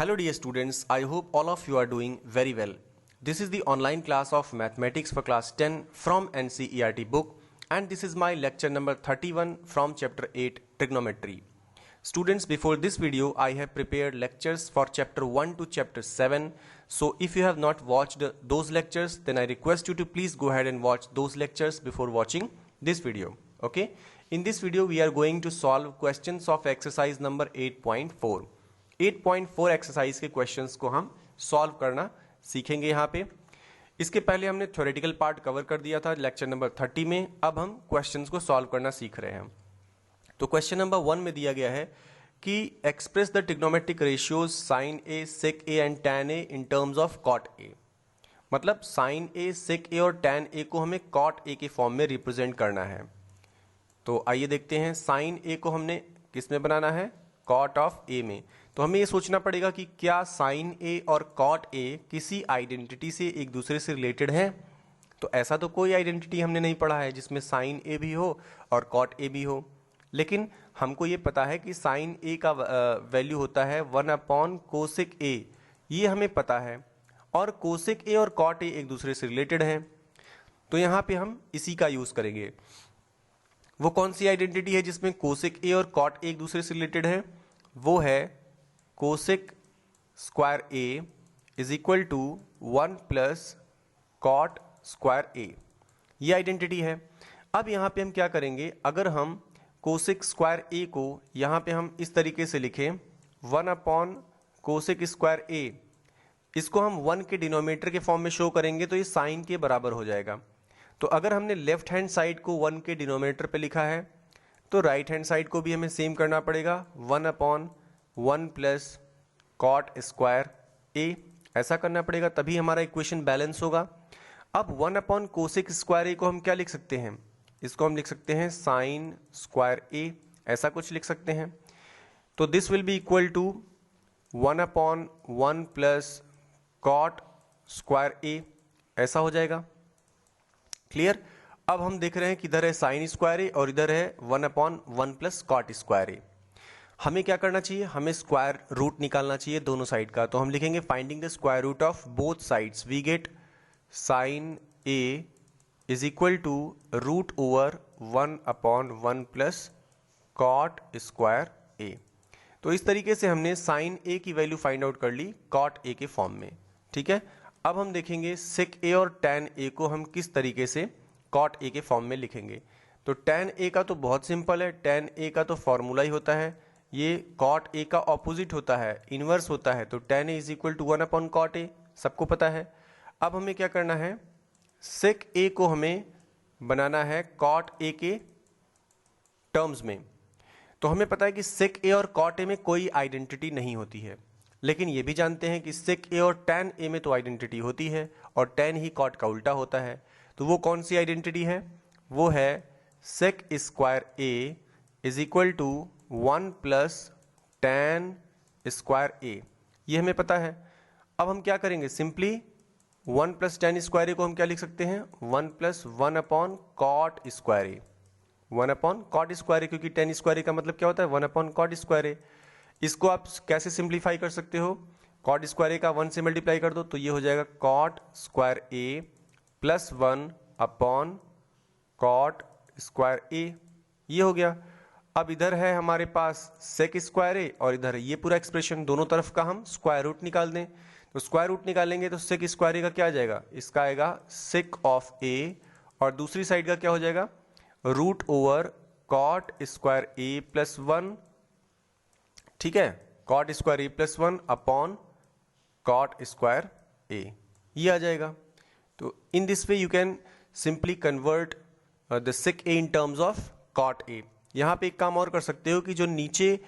Hello dear students, I hope all of you are doing very well. This is the online class of Mathematics for class 10 from NCERT book and this is my lecture number 31 from chapter 8 Trigonometry. Students, before this video I have prepared lectures for chapter 1 to chapter 7. So if you have not watched those lectures, then I request you to please go ahead and watch those lectures before watching this video. Okay? In this video we are going to solve questions of exercise number 8.4. 8.4 exercise के questions को हम solve करना सीखेंगे यहाँ पे। इसके पहले हमने थ्योरेटिकल पार्ट कवर कर दिया था लेक्चर नंबर 30 में। अब हम क्वेश्चंस को सॉल्व करना सीख रहे हैं। तो क्वेश्चन नंबर 1 में दिया गया है कि express the trigonometric ratios sine A, sec A and tan A in terms of cot A. मतलब साइन ए, सेक ए और टैन ए को हमें कॉट ए के फॉर्म में रिप्रेजेंट करना है। तो आइए देखते हैं, साइन ए को हमने किस में बनाना है, कॉट ऑफ ए में। तो हमें ये सोचना पड़ेगा कि क्या साइन ए और कॉट ए किसी आइडेंटिटी से एक दूसरे से रिलेटेड है। तो ऐसा तो कोई आइडेंटिटी हमने नहीं पढ़ा है जिसमें साइन ए भी हो और कॉट ए भी हो, लेकिन हमको ये पता है कि साइन ए का वैल्यू होता है 1 कोसेक ए, ये हमें पता है, और कोसेक ए और कॉट ए एक दूसरे से रिलेटेड हैं। तो यहाँ पे हम इसी का यूज़ करेंगे। वो कौन सी आइडेंटिटी है जिसमें कोसेक ए और कॉट ए एक दूसरे से रिलेटेड है? वो है cosec square A is equal to 1 plus cot square A, ये आइडेंटिटी है। अब यहाँ पे हम क्या करेंगे, अगर हम कोसेक स्क्वायर ए को यहाँ पे हम इस तरीके से लिखें 1 कोसेक स्क्वायर ए, इसको हम 1 के डिनोमिनेटर के फॉर्म में शो करेंगे तो ये साइन के बराबर हो जाएगा। तो अगर हमने लेफ्ट हैंड साइड को 1 के डिनोमिनेटर पे लिखा है तो राइट हैंड साइड को भी हमें सेम करना पड़ेगा, 1 प्लस कॉट स्क्वायर ए, ऐसा करना पड़ेगा, तभी हमारा इक्वेशन बैलेंस होगा। अब 1 कोसेक स्क्वायर ए को हम क्या लिख सकते हैं, इसको हम लिख सकते हैं साइन स्क्वायर ए, ऐसा कुछ लिख सकते हैं। तो this will be equal to 1 plus cot square A, ऐसा हो जाएगा। क्लियर? अब हम देख रहे हैं कि इधर है साइन स्क्वायर ए और इधर है 1 प्लस कॉट स्क्वायर ए। हमें क्या करना चाहिए, हमें स्क्वायर रूट निकालना चाहिए दोनों साइड का। तो हम लिखेंगे finding the square root of both sides, we get sin A is equal to root over 1 plus cot square A. तो इस तरीके से हमने साइन ए की वैल्यू फाइंड आउट कर ली कॉट ए के फॉर्म में। ठीक है, अब हम देखेंगे सेक ए और टैन ए को हम किस तरीके से कॉट ए के फॉर्म में लिखेंगे। तो टैन ए का तो बहुत सिंपल है, टैन ए का तो फॉर्मूला ही होता है, ये कॉट ए का ऑपोजिट होता है, इनवर्स होता है। तो tan A is equal to 1 cot A, सबको पता है। अब हमें क्या करना है, सेक ए को हमें बनाना है कॉट ए के टर्म्स में। तो हमें पता है कि सेक ए और कॉट ए में कोई आइडेंटिटी नहीं होती है, लेकिन ये भी जानते हैं कि सेक ए और टैन ए में तो आइडेंटिटी होती है और टैन ही कॉट का उल्टा होता है। तो वो कौन सी आइडेंटिटी है? वो है sec square A is equal to 1 plus tan square A, ये हमें पता है। अब हम क्या करेंगे, simply 1 plus tan square A को हम क्या लिख सकते हैं, 1 plus 1 cot square A, 1 cot square A, क्योंकि टैन स्क्वायर ए का मतलब क्या होता है, 1 कॉट स्क्वायर ए। इसको आप कैसे सिंप्लीफाई कर सकते हो, कॉट स्क्वायर ए का 1 से मल्टीप्लाई कर दो तो ये हो जाएगा cot square A plus 1 cot square A, ये हो गया। अब इधर है हमारे पास सेक स्क्वायर ए और इधर ये पूरा एक्सप्रेशन, दोनों तरफ का हम स्क्वायर रूट निकाल दें। तो स्क्वायर रूट निकालेंगे तो सेक स्क्वायर ए का क्या आ जाएगा, इसका आएगा सेक ऑफ ए, और दूसरी साइड का क्या हो जाएगा, root over cot square A plus 1। ठीक है, cot square A plus 1 cot square A, ये आ जाएगा। तो in this way you can simply convert the sec A in terms of cot A. यहाँ पे एक काम और कर सकते हो कि जो नीचे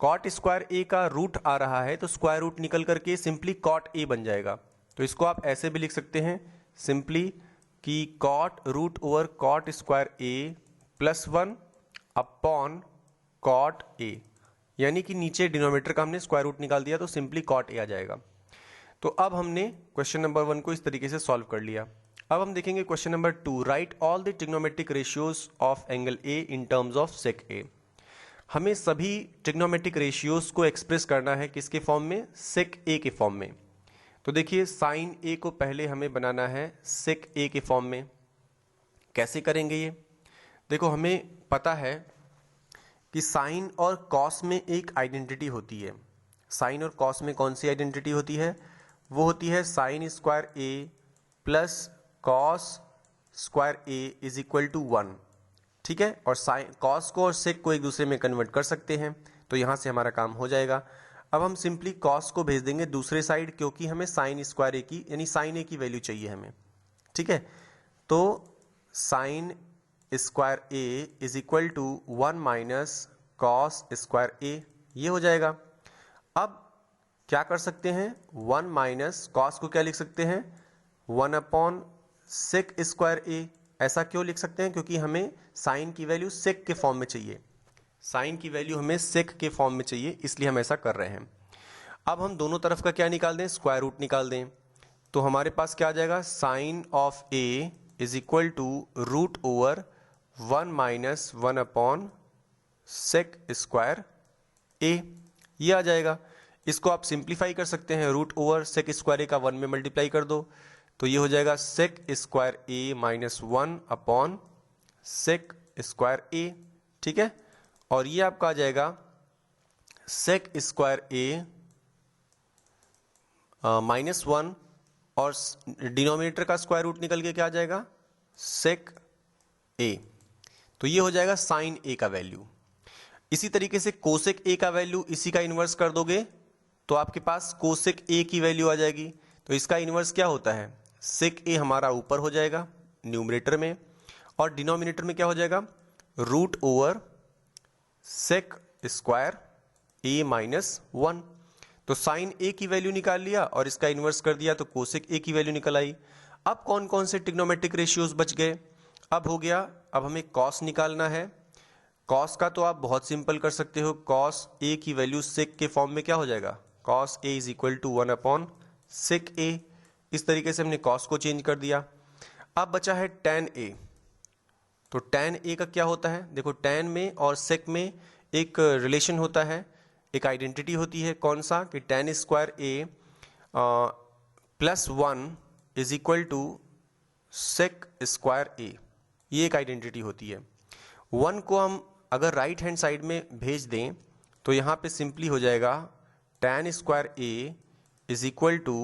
कॉट स्क्वायर ए का रूट आ रहा है तो स्क्वायर रूट निकल करके सिंपली कॉट ए बन जाएगा। तो इसको आप ऐसे भी लिख सकते हैं सिंपली कि cot root over cot square A plus 1 cot A, यानी कि नीचे डिनोमिनेटर का हमने स्क्वायर रूट निकाल दिया तो सिंपली कॉट ए आ जाएगा। तो अब हमने क्वेश्चन नंबर 1 को इस तरीके से सॉल्व कर लिया। अब हम देखेंगे question number 2, write all the trigonometric ratios of angle A in terms of sec A. हमें सभी ट्रिग्नोमेट्रिक रेशियोज को एक्सप्रेस करना है किसके फॉर्म में, सेक ए के फॉर्म में। तो देखिए साइन ए को पहले हमें बनाना है सेक ए के फॉर्म में। कैसे करेंगे ये, देखो हमें पता है कि साइन और कॉस में एक आइडेंटिटी होती है। साइन और कॉस में कौन सी आइडेंटिटी होती है, वो होती है sine square A plus cos square A is equal to 1, ठीक है। और साइन कॉस को और सेक को एक दूसरे में कन्वर्ट कर सकते हैं, तो यहाँ से हमारा काम हो जाएगा। अब हम सिंपली कॉस को भेज देंगे दूसरे साइड, क्योंकि हमें साइन स्क्वायर ए की यानी साइन ए की वैल्यू चाहिए हमें, ठीक है। तो sine square A is equal to 1 minus cos square A, ये हो जाएगा। अब क्या कर सकते हैं, 1 माइनस कॉस को क्या लिख सकते हैं, 1 अपॉन सेक स्क्वायर ए। ऐसा क्यों लिख सकते हैं, क्योंकि हमें साइन की वैल्यू सेक के फॉर्म में चाहिए, साइन की वैल्यू हमें सेक के फॉर्म में चाहिए, इसलिए हम ऐसा कर रहे हैं। अब हम दोनों तरफ का क्या निकाल दें, स्क्वायर रूट निकाल दें। तो हमारे पास क्या आ जाएगा, sine of A is equal to root over 1 minus 1 upon sec square A, ये आ जाएगा। इसको आप सिंप्लीफाई कर सकते हैं, root over sec square A का 1 में मल्टीप्लाई कर दो, तो ये हो जाएगा सेक square A minus 1 upon sec square ए, ठीक है। और ये आपका आ जाएगा सेक स्क्वायर ए माइनस 1 और डिनोमिनेटर का स्क्वायर रूट निकल के क्या आ जाएगा, सेक ए। तो ये हो जाएगा साइन ए का वैल्यू। इसी तरीके से कोसेक ए का वैल्यू इसी का इन्वर्स कर दोगे तो आपके पास कोसेक ए की वैल्यू आ जाएगी। तो इसका इन्वर्स क्या होता है, सेक ए हमारा ऊपर हो जाएगा न्यूमरेटर में, और डिनोमिनेटर में क्या हो जाएगा, root over sec square A minus 1। तो साइन ए की वैल्यू निकाल लिया और इसका इन्वर्स कर दिया, तो कोसेक ए की वैल्यू निकल आई। अब कौन कौन से ट्रिग्नोमेट्रिक रेशियोज बच गए, अब हो गया, अब हमें कॉस निकालना है। कॉस का तो आप बहुत सिंपल कर सकते हो, कॉस ए की वैल्यू सेक के फॉर्म में क्या हो जाएगा, cos A is equal to 1 upon sec A. इस तरीके से हमने कॉस को चेंज कर दिया। अब बचा है टेन ए। तो टेन ए का क्या होता है, देखो टेन में और सेक में एक रिलेशन होता है, एक आइडेंटिटी होती है, कौन सा, कि tan square A plus 1 is equal to sec square A, ये एक आइडेंटिटी होती है। 1 को हम अगर राइट हैंड साइड में भेज दें तो यहाँ पे सिंपली हो जाएगा tan square A is equal to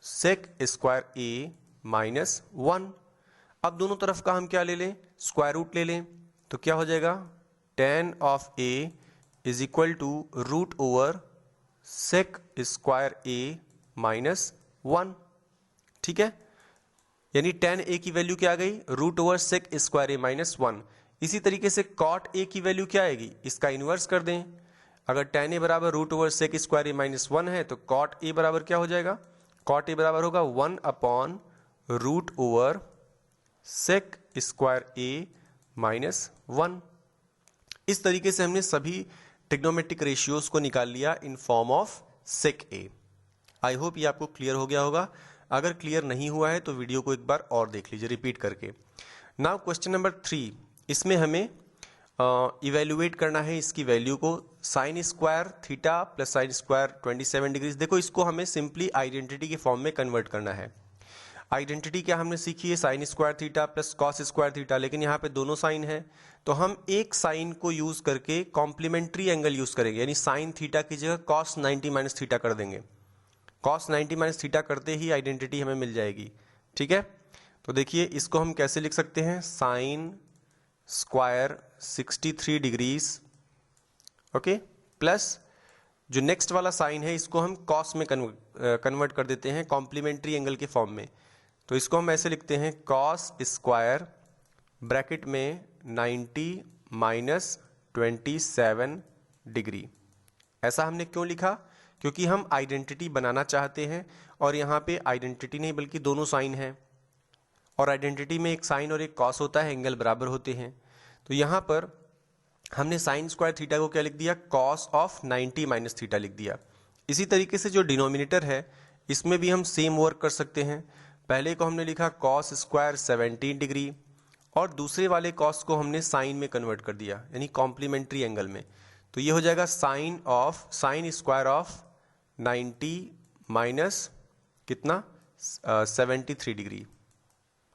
sec square A minus 1। अब दोनों तरफ का हम क्या ले लें, स्क्वायर रूट ले लें, तो क्या हो जाएगा, tan of A is equal to root over sec square A minus 1, ठीक है। यानी टेन ए की वैल्यू क्या आ गई, root over sec square A minus 1। इसी तरीके से कॉट ए की वैल्यू क्या आएगी, इसका इन्वर्स कर दें। अगर टेन ए बराबर root over sec square A minus 1 है तो कॉट ए बराबर क्या हो जाएगा, कॉट ए बराबर होगा 1 upon root over sec square A minus 1। इस तरीके से हमने सभी ट्रिग्नोमेट्रिक रेशियोज को निकाल लिया in form of sec A. I hope ये आपको क्लियर हो गया होगा। अगर क्लियर नहीं हुआ है तो वीडियो को एक बार और देख लीजिए रिपीट करके। नाउ क्वेश्चन नंबर 3, इसमें हमें इवेल्युएट करना है इसकी वैल्यू को, sign square theta plus sine square 27 degrees. देखो इसको हमें सिंपली आइडेंटिटी के फॉर्म में कन्वर्ट करना है। आइडेंटिटी क्या हमने सीखी है, sine square theta plus cos square theta, लेकिन यहाँ पे दोनों साइन है तो हम एक साइन को यूज करके कॉम्प्लीमेंट्री एंगल यूज करेंगे, यानी साइन थीटा की जगह कॉस 90 माइनस थीटा कर देंगे। कॉस 90 माइनस थीटा करते ही आइडेंटिटी हमें मिल जाएगी, ठीक है। तो देखिए इसको हम कैसे लिख सकते हैं, sine square 63 degrees, okay, plus जो नेक्स्ट वाला साइन है इसको हम कॉस में कन्वर्ट कर देते हैं कॉम्प्लीमेंट्री एंगल के फॉर्म में। तो इसको हम ऐसे लिखते हैं, कॉस स्क्वायर ब्रैकेट में 90 माइनस 27 डिग्री। ऐसा हमने क्यों लिखा, क्योंकि हम आइडेंटिटी बनाना चाहते हैं और यहाँ पे आइडेंटिटी नहीं बल्कि दोनों साइन हैं, और आइडेंटिटी में एक साइन और एक कॉस होता है, एंगल बराबर होते हैं। तो यहाँ पर हमने साइन स्क्वायर थीटा को क्या लिख दिया, कॉस ऑफ 90 माइनस थीटा लिख दिया। इसी तरीके से जो डिनोमिनेटर है इसमें भी हम सेम वर्क कर सकते हैं। पहले को हमने लिखा कॉस स्क्वायर 17 डिग्री और दूसरे वाले कॉस को हमने साइन में कन्वर्ट कर दिया, यानी कॉम्प्लीमेंट्री एंगल में। तो ये हो जाएगा साइन स्क्वायर ऑफ 90 माइनस कितना 73 डिग्री।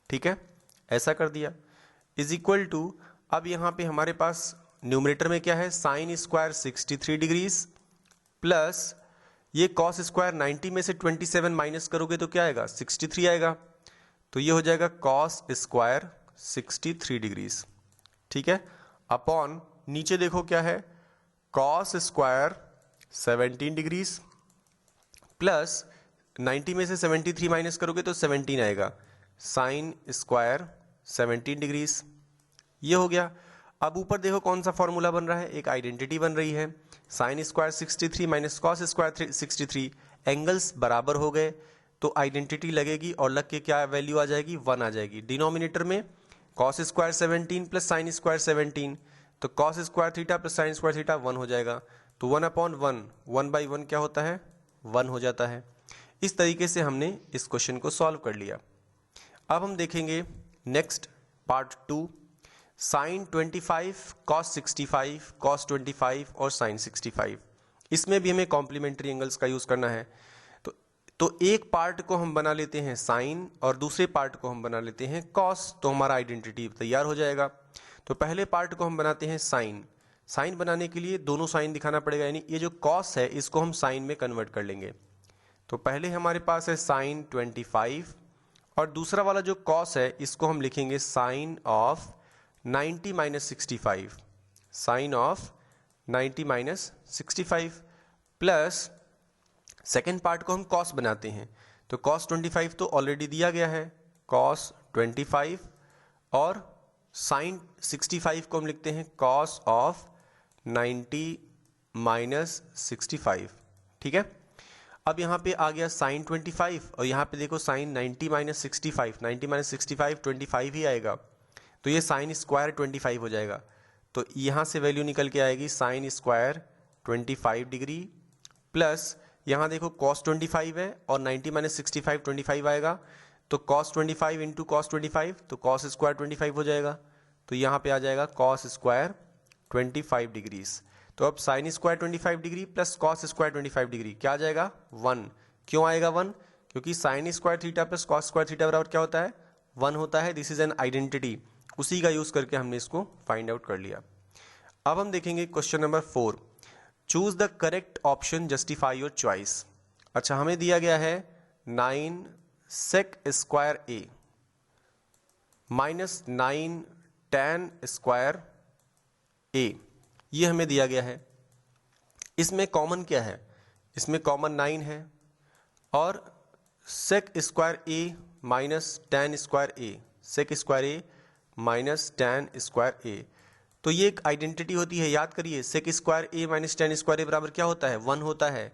ठीक है, ऐसा कर दिया इज इक्वल टू, अब यहाँ पे हमारे पास न्यूमरेटर में क्या है, साइन स्क्वायर 63 डिग्रीज प्लस ये कॉस स्क्वायर 90 में से 27 माइनस करोगे तो क्या आएगा 63 आएगा। तो ये हो जाएगा कॉस स्क्वायर 63 डिग्रीज। ठीक है, अपॉन नीचे देखो क्या है, कॉस स्क्वायर 17 डिग्रीज प्लस 90 में से 73 माइनस करोगे तो 17 आएगा, साइन स्क्वायर 17 डिग्रीज। ये हो गया। अब ऊपर देखो कौन सा फॉर्मूला बन रहा है, एक आइडेंटिटी बन रही है, sine square 63 minus cos square 63, angles बराबर हो गए तो आइडेंटिटी लगेगी और लग के क्या वैल्यू आ जाएगी 1 आ जाएगी। डिनोमिनेटर में cos square 17 plus sine square 17, तो cos square theta plus sign square theta 1 हो जाएगा। तो 1/1 1/1 क्या होता है 1 हो जाता है। इस तरीके से हमने इस क्वेश्चन को सॉल्व कर लिया। अब हम देखेंगे next part 2, sine 25 cos 65 cos 25 और साइन 65। इसमें भी हमें कॉम्प्लीमेंट्री एंगल्स का यूज करना है। तो एक पार्ट को हम बना लेते हैं साइन और दूसरे पार्ट को हम बना लेते हैं कॉस, तो हमारा आइडेंटिटी तैयार हो जाएगा। तो पहले पार्ट को हम बनाते हैं साइन। साइन बनाने के लिए दोनों साइन दिखाना पड़ेगा, यानी ये जो कॉस है इसको हम साइन में कन्वर्ट कर लेंगे। तो पहले हमारे पास है साइन 25 और दूसरा वाला जो कॉस है इसको हम लिखेंगे sine of 90 minus 65, sine of 90 minus 65 plus second part को हम कॉस बनाते हैं। तो कॉस 25 तो ऑलरेडी दिया गया है, कॉस 25 और साइन 65 को हम लिखते हैं कॉस ऑफ 90 माइनस 65। ठीक है, अब यहाँ पे आ गया साइन 25 और यहाँ पे देखो साइन 90 माइनस 65, 90 माइनस 65 25 ही आएगा, तो ये साइन स्क्वायर 25 हो जाएगा। तो यहाँ से वैल्यू निकल के आएगी साइन स्क्वायर 25 डिग्री प्लस यहाँ देखो cos 25 है और 90 माइनस 65 25 आएगा, तो cos 25 इंटू cos 25 तो cos स्क्वायर 25 हो जाएगा। तो यहाँ पे आ जाएगा cos स्क्वायर 25 डिग्रीज। तो अब sine square 25 degree plus cos square 25 degree क्या आ जाएगा 1। क्यों आएगा 1? क्योंकि sign square theta plus cos square theta बराबर क्या होता है 1 होता है। दिस इज एन आइडेंटिटी, उसी का यूज करके हमने इसको फाइंड आउट कर लिया। अब हम देखेंगे question number 4, choose the correct option justify your choice. अच्छा, हमें दिया गया है 9 सेक square A minus 9 tan square A, ये हमें दिया गया है। इसमें कॉमन क्या है, इसमें कॉमन 9 है और सेक square A minus tan square A, sec square A minus tan square A, तो ये एक आइडेंटिटी होती है, याद करिए। सेक square A minus tan square ए बराबर क्या होता है 1 होता है।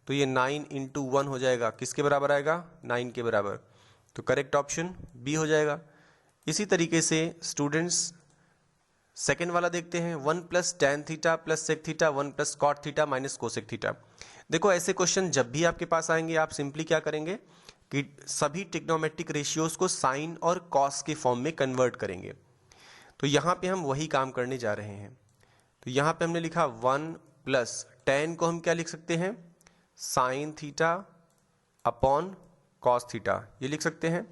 तो ये 9 इंटू 1 हो जाएगा, किसके बराबर आएगा 9 के बराबर। तो करेक्ट ऑप्शन बी हो जाएगा। इसी तरीके से स्टूडेंट्स सेकेंड वाला देखते हैं, 1 plus tan theta plus sec theta 1 plus cot theta minus cosec theta. देखो ऐसे क्वेश्चन जब भी आपके पास आएंगे आप सिंपली क्या करेंगे कि सभी ट्रिग्नोमेट्रिक रेशियोज को साइन और कॉस के फॉर्म में कन्वर्ट करेंगे। तो यहाँ पे हम वही काम करने जा रहे हैं। तो यहाँ पे हमने लिखा 1 प्लस टैन को हम क्या लिख सकते हैं sine theta upon cos theta, ये लिख सकते हैं,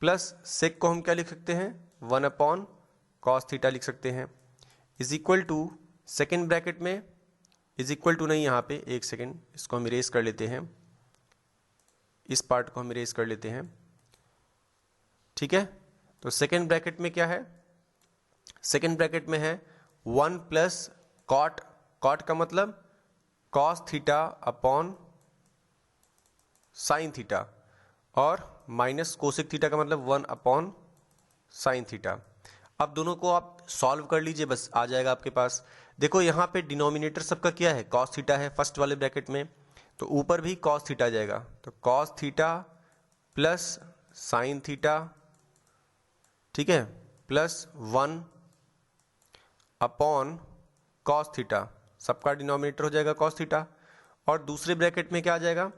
प्लस सेक को हम क्या लिख सकते हैं 1 अपॉन कॉस थीटा लिख सकते हैं, is equal to second bracket में, इज इक्वल टू नहीं, यहाँ पे एक सेकेंड इसको हम इरेज कर लेते हैं, इस पार्ट को हम इरेज कर लेते हैं। ठीक है, तो सेकेंड ब्रैकेट में क्या है, सेकेंड ब्रैकेट में है 1 प्लस कॉट, कॉट का मतलब cos theta upon sine theta, और माइनस कोसेक थीटा का मतलब 1 अपॉन साइन थीटा। अब दोनों को आप सॉल्व कर लीजिए, बस आ जाएगा आपके पास। देखो यहाँ पे डिनोमिनेटर सबका क्या है कॉस थीटा है फर्स्ट वाले ब्रैकेट में, तो ऊपर भी कॉस थीटा जाएगा, तो cos theta plus sine theta, ठीक है, प्लस 1 अपॉन कॉस थीटा, सबका डिनोमिनेटर हो जाएगा कॉस थीटा। और दूसरे ब्रैकेट में क्या आ जाएगा,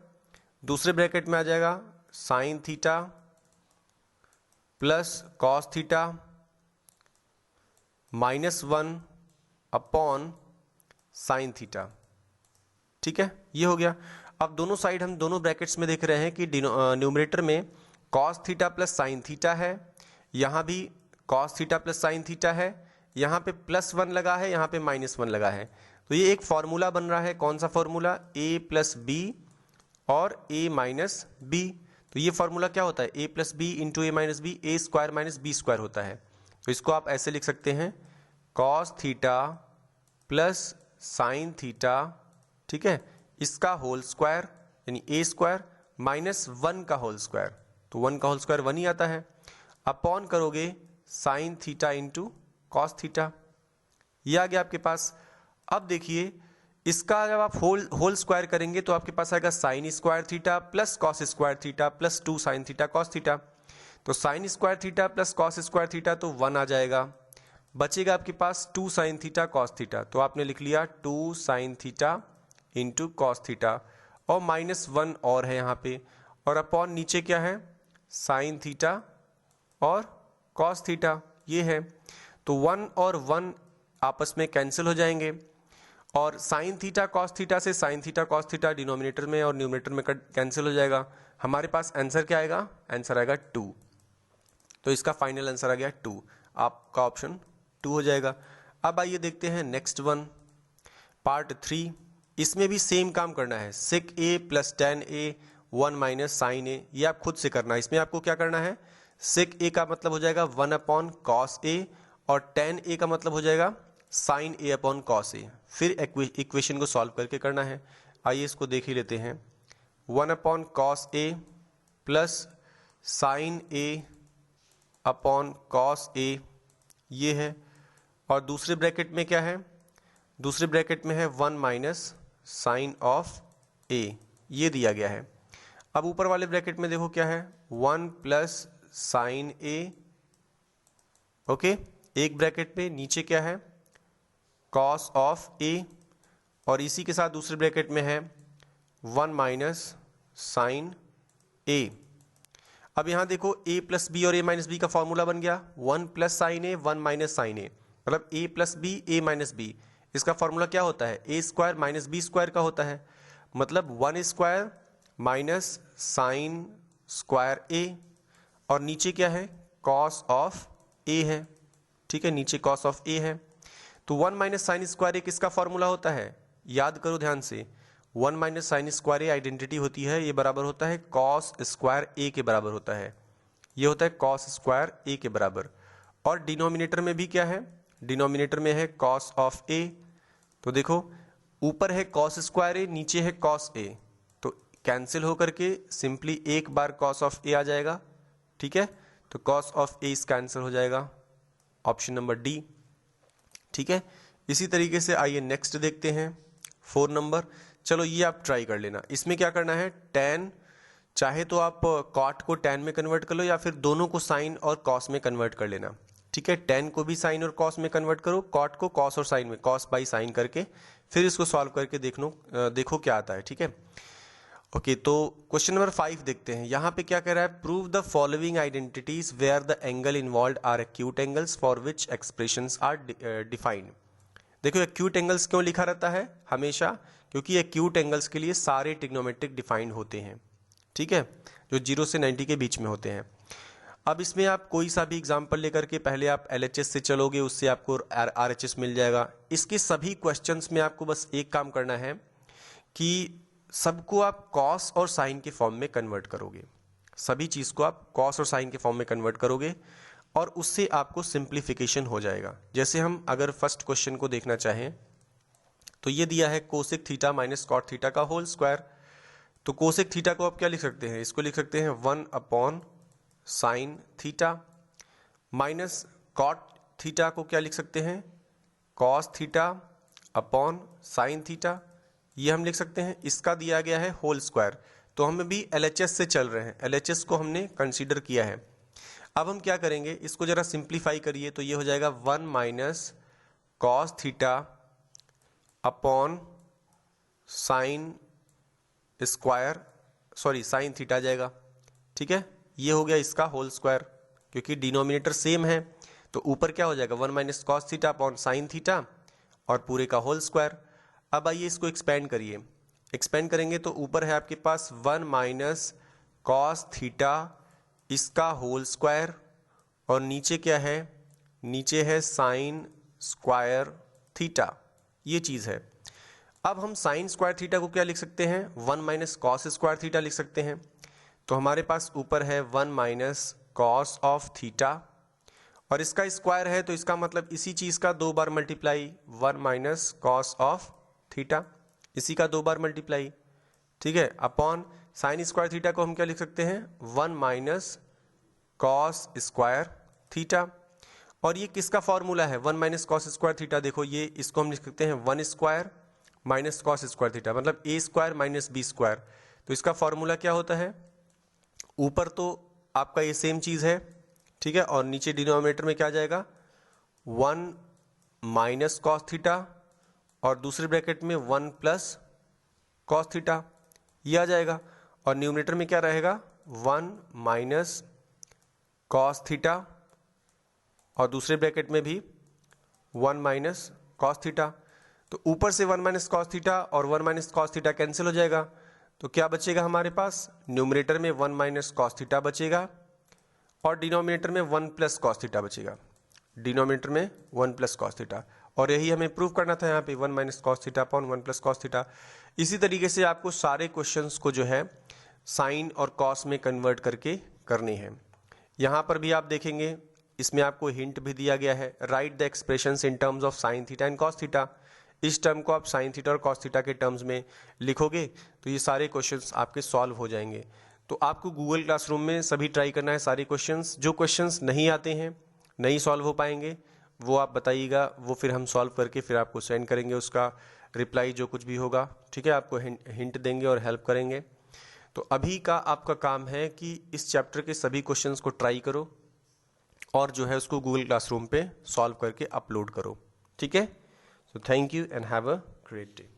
दूसरे ब्रैकेट में आ जाएगा sine theta plus cos theta -1 upon sine theta. ठीक है, ये हो गया। अब दोनों साइड हम दोनों ब्रैकेट्स में देख रहे हैं कि न्यूमरेटर में cos theta plus sine theta है, यहाँ भी cos theta plus sine theta है, यहाँ पे +1 लगा है, यहाँ पे -1 लगा है। तो ये एक फॉर्मूला बन रहा है। कौन सा फॉर्मूला? a प्लस बी और a माइनस बी। तो ये फॉर्मूला क्या होता है? a plus B into A minus B, A square minus B square होता है। तो इसको आप ऐसे लिख सकते हैं, cos theta plus sine theta, ठीक है, इसका होल स्क्वायर यानी ए स्क्वायर माइनस 1 का होल स्क्वायर, तो 1 का होल स्क्वायर 1 ही आता है, अपॉन करोगे sign theta into cos theta. ये आ गया आपके पास। अब देखिए इसका जब आप होल स्क्वायर करेंगे तो आपके पास आएगा sine square theta plus cos square theta plus 2 sine theta cos theta. तो sine square theta plus cos square theta तो 1 आ जाएगा, बचेगा आपके पास 2 साइन थीटा कॉस थीटा। तो आपने लिख लिया 2 sine theta into cos theta और -1 और है यहाँ पे, और अपॉन नीचे क्या है? साइन थीटा और कॉस थीटा, ये है। तो 1 और 1 आपस में कैंसिल हो जाएंगे और साइन थीटा कॉस थीटा से sign theta cos theta denominator में और न्यूमरेटर में कैंसिल हो जाएगा। हमारे पास आंसर क्या आएगा? आंसर आएगा 2। तो इसका फाइनल आंसर आ गया 2, आपका ऑप्शन 2 हो जाएगा। अब आइए देखते हैं नेक्स्ट वन, पार्ट 3। इसमें भी सेम काम करना है, sec a plus tan a 1 minus sine a, ये आप खुद से करना है। इसमें आपको क्या करना है? sec a का मतलब हो जाएगा 1 अपॉन कॉस a और tan a का मतलब हो जाएगा sine a upon cos a। फिर इक्वेशन को सॉल्व करके करना है। आइए इसको देख ही लेते हैं। 1 upon cos a plus sine a upon cos a, ये है। और दूसरे ब्रैकेट में क्या है? दूसरे ब्रैकेट में है 1 माइनस साइन ऑफ a, ये दिया गया है। अब ऊपर वाले ब्रैकेट में देखो क्या है? 1 प्लस साइन a, ओके, एक ब्रैकेट में, नीचे क्या है? कॉस ऑफ a, और इसी के साथ दूसरे ब्रैकेट में है 1 माइनस साइन a। अब यहाँ देखो a प्लस बी और a माइनस बी का फॉर्मूला बन गया, 1 plus sine a 1 minus sine a, मतलब a plus B a minus B. इसका फॉर्मूला क्या होता है? A square minus B square का होता है, मतलब 1 square minus sine square A, और नीचे क्या है? कॉस ऑफ ए है, ठीक है, नीचे कॉस ऑफ ए है। तो 1 माइनस साइन स्क्वायर ए किसका फॉर्मूला होता है? याद करो ध्यान से, 1 माइनस साइन स्क्वायर ए आइडेंटिटी होती है, ये बराबर होता है कॉस स्क्वायर ए के बराबर होता है, ये होता है कॉस स्क्वायर ए के बराबर। और डिनोमिनेटर में भी क्या है? डिनोमिनेटर में है कॉस ऑफ ए। तो देखो ऊपर है कॉस स्क्वायर ए, नीचे है कॉस ए, तो कैंसिल होकर के सिंपली एक बार कॉस ऑफ ए आ जाएगा, ठीक है। तो कॉस ऑफ ए इस कैंसिल हो जाएगा, ऑप्शन नंबर डी, ठीक है। इसी तरीके से आइए नेक्स्ट देखते हैं 4 नंबर। चलो ये आप ट्राई कर लेना। इसमें क्या करना है? tan, चाहे तो आप कॉट को tan में कन्वर्ट कर लो या फिर दोनों को साइन और कॉस में कन्वर्ट कर लेना, ठीक है। tan को भी साइन और कॉस में कन्वर्ट करो, कॉट को कॉस और साइन में, कॉस बाई साइन करके फिर इसको सॉल्व करके देखो क्या आता है, ठीक है। ओके, तो क्वेश्चन नंबर 5 देखते हैं। यहाँ पे क्या कह रहा है? Prove the following identities where the angle involved are acute angles for which expressions are defined. देखो एक्यूट एंगल्स क्यों लिखा रहता है हमेशा? क्योंकि एक्यूट एंगल्स के लिए सारे ट्रिग्नोमेट्रिक डिफाइंड होते हैं, ठीक है, जो 0 से 90 के बीच में होते हैं। अब इसमें आप कोई सा भी एग्जाम्पल लेकर के पहले आप LHS से चलोगे, उससे आपको RHS मिल जाएगा। इसके सभी क्वेश्चंस में आपको बस एक काम करना है कि सबको आप कॉस और साइन के फॉर्म में कन्वर्ट करोगे, सभी चीज़ को आप कॉस और साइन के फॉर्म में कन्वर्ट करोगे और उससे आपको सिंप्लीफिकेशन हो जाएगा। जैसे हम अगर फर्स्ट क्वेश्चन को देखना चाहें तो ये दिया है cosec theta minus cot theta का होल स्क्वायर। तो कोसेक थीटा को आप क्या लिख सकते हैं? इसको लिख सकते हैं 1 upon sine theta, minus cot theta को क्या लिख सकते हैं? Cos theta upon sine theta, ये हम लिख सकते हैं। इसका दिया गया है होल स्क्वायर, तो हम भी LHS से चल रहे हैं, LHS को हमने कंसीडर किया है। अब हम क्या करेंगे? इसको जरा सिंप्लीफाई करिए तो ये हो जाएगा 1 minus cos theta upon sine square, sorry sine theta जाएगा, ठीक है। ये हो गया इसका होल स्क्वायर, क्योंकि डिनोमिनेटर सेम है तो ऊपर क्या हो जाएगा 1 minus cos theta upon sine theta और पूरे का होल स्क्वायर। अब आइए इसको एक्सपेंड करिए, एक्सपेंड करेंगे तो ऊपर है आपके पास 1 माइनस कॉस थीटा इसका होल स्क्वायर और नीचे क्या है, नीचे है साइन स्क्वायर थीटा, ये चीज़ है। अब हम साइन स्क्वायर थीटा को क्या लिख सकते हैं, 1 माइनस कॉस स्क्वायर थीटा लिख सकते हैं। तो हमारे पास ऊपर है 1 माइनस कॉस ऑफ थीटा और इसका स्क्वायर है तो इसका मतलब इसी चीज़ का 2 बार multiply, 1 minus cos of theta, इसी का 2 बार मल्टीप्लाई, ठीक है, अपॉन साइन स्क्वायर थीटा को हम क्या लिख सकते हैं 1 माइनस कॉस स्क्वायर थीटा। और ये किसका फॉर्मूला है 1 माइनस कॉस स्क्वायर थीटा, देखो ये इसको हम लिख सकते हैं 1 square minus cos square theta, मतलब ए स्क्वायर माइनस बी स्क्वायर। तो इसका फॉर्मूला क्या होता है, ऊपर तो आपका ये सेम चीज़ है, ठीक है, और नीचे डिनोमिनेटर में क्या आ जाएगा 1 माइनस कॉस थीटा और दूसरे ब्रैकेट में 1 प्लस कॉस थीटा, ये आ जाएगा। और न्यूमरेटर में क्या रहेगा 1 माइनस कॉस थीटा और दूसरे ब्रैकेट में भी 1 माइनस कॉस थीटा। तो ऊपर से 1 माइनस कॉस थीटा और 1 माइनस कॉस थीटा कैंसिल हो जाएगा, तो क्या बचेगा हमारे पास, न्यूमरेटर में 1 माइनस कॉस थीटा बचेगा और डिनोमिनेटर में 1 प्लस कॉस थीटा बचेगा, डिनोमिनेटर में 1 प्लस कॉस थीटा। और यही हमें प्रूव करना था यहाँ पे 1 minus cos theta upon 1 plus cos theta. इसी तरीके से आपको सारे क्वेश्चंस को जो है साइन और कॉस में कन्वर्ट करके करने हैं। यहाँ पर भी आप देखेंगे इसमें आपको हिंट भी दिया गया है, right the expressions in terms of sine theta and cos theta. इस टर्म को आप साइन थीटा और कॉस थीटा के टर्म्स में लिखोगे तो ये सारे क्वेश्चंस आपके सॉल्व हो जाएंगे। तो आपको गूगल क्लासरूम में सभी ट्राई करना है सारे क्वेश्चंस। जो क्वेश्चंस नहीं आते हैं, नहीं सॉल्व हो पाएंगे, वो आप बताइएगा, वो फिर हम सॉल्व करके फिर आपको सेंड करेंगे उसका रिप्लाई जो कुछ भी होगा, ठीक है, आपको हिंट देंगे और हेल्प करेंगे। तो अभी का आपका काम है कि इस चैप्टर के सभी क्वेश्चंस को ट्राई करो और जो है उसको गूगल क्लासरूम पे सॉल्व करके अपलोड करो, ठीक है। So thank you and have a great day.